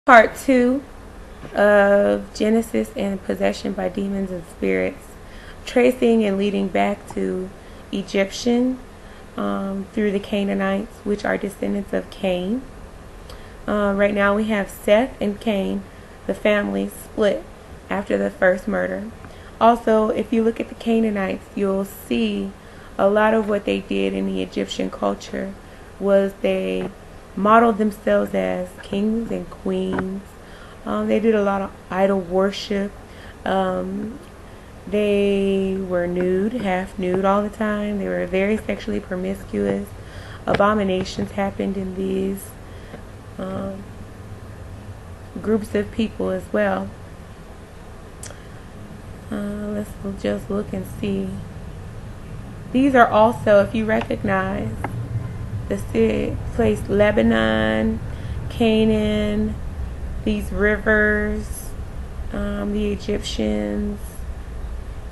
Part 2 of Genesis and Possession by Demons and Spirits, tracing and leading back to Egyptian through the Canaanites, which are descendants of Cain. Right now we have Seth and Cain, the family split after the first murder. Also, if you look at the Canaanites, you'll see a lot of what they did in the Egyptian culture was they modeled themselves as kings and queens. They did a lot of idol worship. They were nude, half nude all the time. They were very sexually promiscuous. Abominations happened in these groups of people as well. Let's just look and see. These are also, if you recognize, the place Lebanon, Canaan, these rivers, the Egyptians,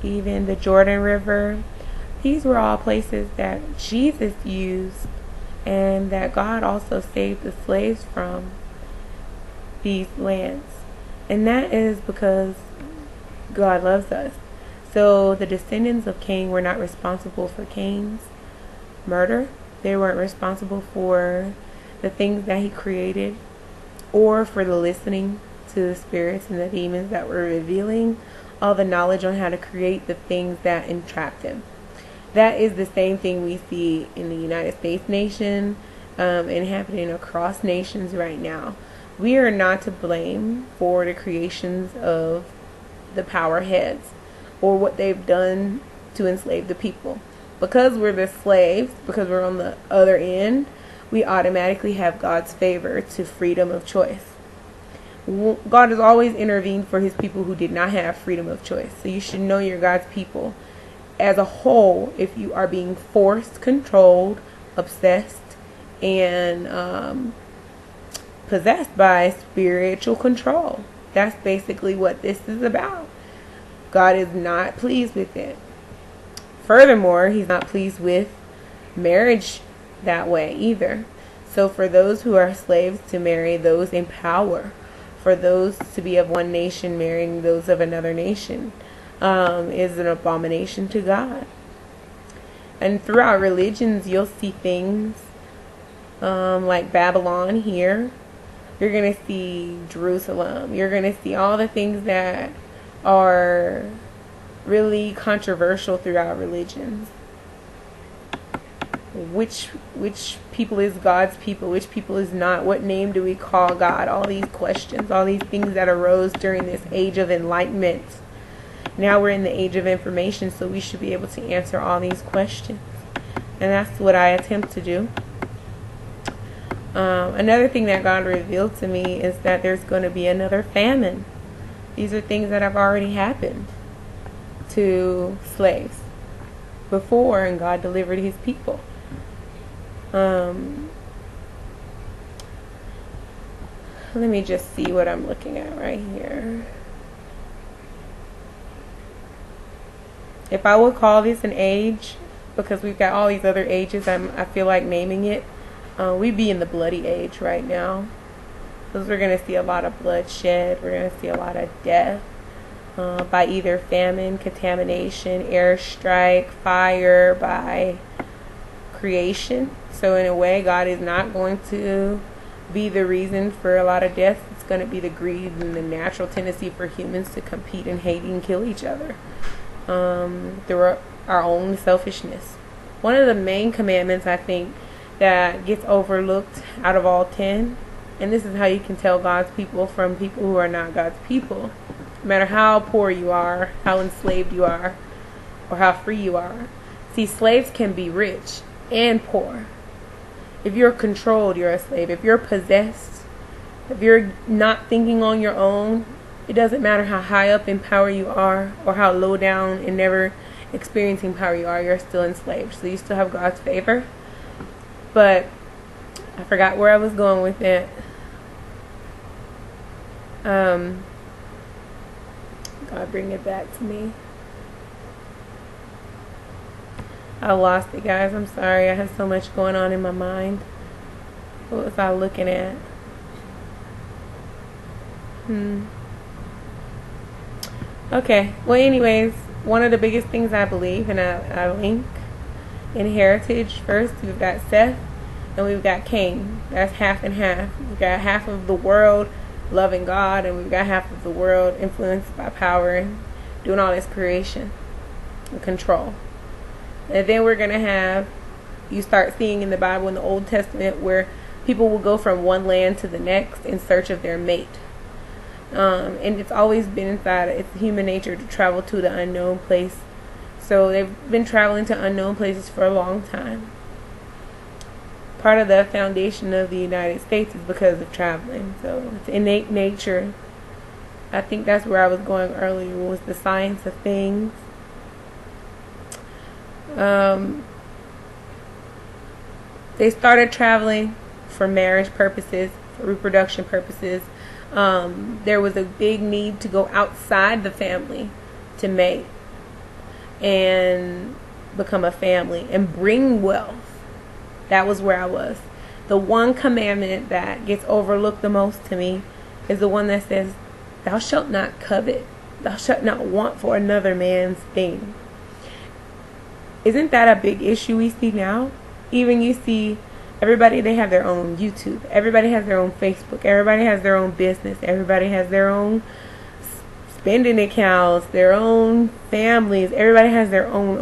even the Jordan River. These were all places that Jesus used and that God also saved the slaves from these lands. And that is because God loves us. So the descendants of Cain were not responsible for Cain's murder. They weren't responsible for the things that he created or for the listening to the spirits and the demons that were revealing all the knowledge on how to create the things that entrapped him. That is the same thing we see in the United States nation and happening across nations right now. We are not to blame for the creations of the power heads or what they've done to enslave the people. Because we're the slaves, because we're on the other end, we automatically have God's favor to freedom of choice. God has always intervened for his people who did not have freedom of choice. So you should know you're God's people as a whole if you are being forced, controlled, obsessed, and possessed by spiritual control. That's basically what this is about. God is not pleased with it. Furthermore, he's not pleased with marriage that way either. So for those who are slaves to marry those in power, for those to be of one nation marrying those of another nation, is an abomination to God. And throughout religions, you'll see things like Babylon here. You're going to see Jerusalem. You're going to see all the things that are really controversial throughout religions. Which people is God's people? Which people is not? What name do we call God? All these questions, all these things that arose during this age of enlightenment. Now we're in the age of information, so we should be able to answer all these questions. And that's what I attempt to do. Another thing that God revealed to me is that there's going to be another famine. These are things that have already happened to slaves before, and God delivered his people. Let me just see what I'm looking at right here. If I would call this an age, because we've got all these other ages, I feel like naming it, we'd be in the bloody age right now. Because we're going to see a lot of bloodshed. We're going to see a lot of death by either famine, contamination, airstrike, fire, by creation. So in a way, God is not going to be the reason for a lot of death. It's going to be the greed and the natural tendency for humans to compete and hate and kill each other through our own selfishness. One of the main commandments, I think, that gets overlooked out of all 10, and this is how you can tell God's people from people who are not God's people. No matter how poor you are, how enslaved you are, or how free you are. See, slaves can be rich and poor. If you're controlled, you're a slave. If you're possessed, if you're not thinking on your own, it doesn't matter how high up in power you are or how low down and never experiencing power you are, you're still enslaved. So you still have God's favor. But I forgot where I was going with it. God, bring it back to me. I lost it, guys. I'm sorry. I have so much going on in my mind. What was I looking at? Okay. Well, anyways, one of the biggest things I believe, and I link in heritage first, we've got Seth and we've got Cain. That's half and half. We've got half of the world loving God, and we've got half of the world influenced by power and doing all this creation and control. And then we're going to have, you start seeing in the Bible, in the Old Testament, where people will go from one land to the next in search of their mate. And it's always been inside, it's human nature to travel to the unknown place. So they've been traveling to unknown places for a long time. Part of the foundation of the United States is because of traveling. So it's innate nature. I think that's where I was going earlier, was the science of things. They started traveling for marriage purposes, for reproduction purposes. There was a big need to go outside the family to mate and become a family and bring wealth. That was where I was. The one commandment that gets overlooked the most to me is the one that says, "Thou shalt not covet. Thou shalt not want for another man's thing." Isn't that a big issue we see now? Even you see everybody, they have their own YouTube. Everybody has their own Facebook. Everybody has their own business. Everybody has their own spending accounts, their own families. Everybody has their own.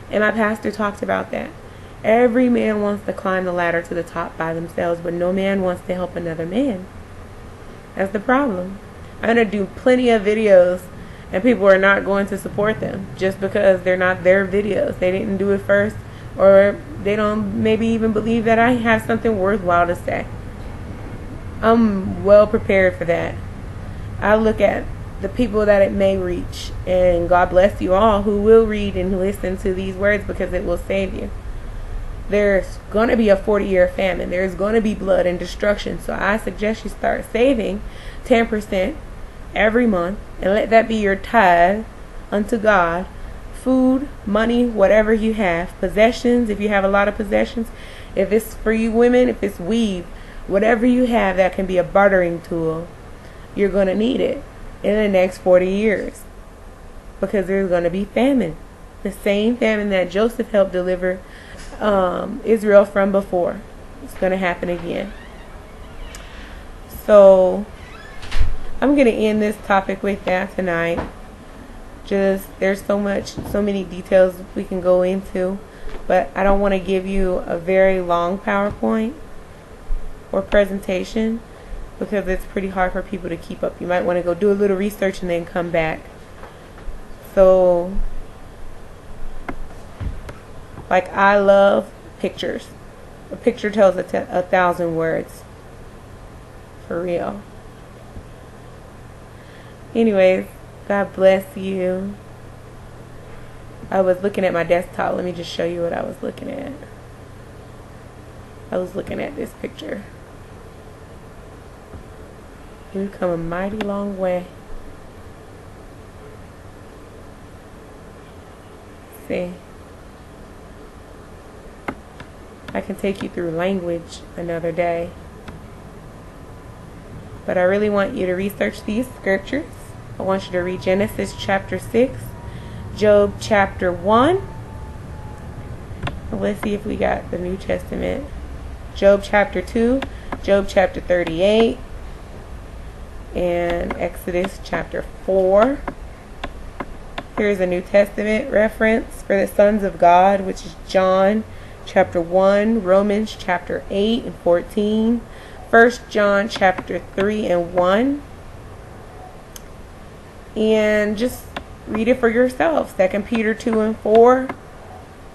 And my pastor talked about that. Every man wants to climb the ladder to the top by themselves, but no man wants to help another man. That's the problem. I'm going to do plenty of videos, and people are not going to support them just because they're not their videos. They didn't do it first, or they don't maybe even believe that I have something worthwhile to say. I'm well prepared for that. I look at the people that it may reach, and God bless you all who will read and listen to these words, because it will save you. There's going to be a 40-year famine. There's going to be blood and destruction. So I suggest you start saving 10% every month, and let that be your tithe unto God. Food, money, whatever you have, possessions, if you have a lot of possessions, if it's for you women, if it's weave, whatever you have that can be a bartering tool, you're going to need it in the next 40 years, because there's going to be famine. The same famine that Joseph helped deliver Israel from before. It's going to happen again. So I'm going to end this topic with that tonight. Just, there's so many details we can go into, but I don't want to give you a very long PowerPoint or presentation, because it's pretty hard for people to keep up. You might want to go do a little research and then come back. So, like, I love pictures. A picture tells 1,000 words. For real. Anyways, God bless you. I was looking at my desktop. Let me just show you what I was looking at. I was looking at this picture. We've come a mighty long way. See, I can take you through language another day, but I really want you to research these scriptures. I want you to read Genesis chapter 6, Job chapter 1. Let's see if we got the New Testament. Job chapter 2, Job chapter 38, and Exodus chapter 4. Here's a New Testament reference for the sons of God, which is John chapter 1, Romans chapter 8 and 14, 1 John chapter 3 and 1. And just read it for yourself. 2 Peter 2 and 4,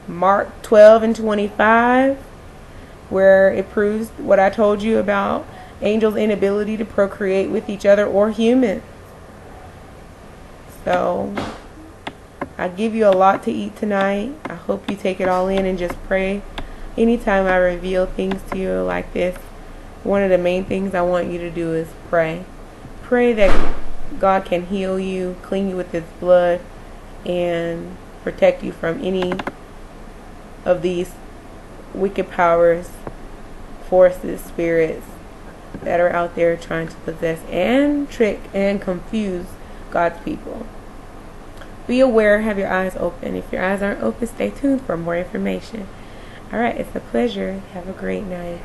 Mark 12 and 25, where it proves what I told you about angels' inability to procreate with each other or humans. So I give you a lot to eat tonight. I hope you take it all in and just pray. Anytime I reveal things to you like this, one of the main things I want you to do is pray. Pray that God can heal you, clean you with His blood, and protect you from any of these wicked powers, forces, spirits that are out there trying to possess and trick and confuse God's people. Be aware, have your eyes open. If your eyes aren't open, stay tuned for more information. All right, it's a pleasure. Have a great night.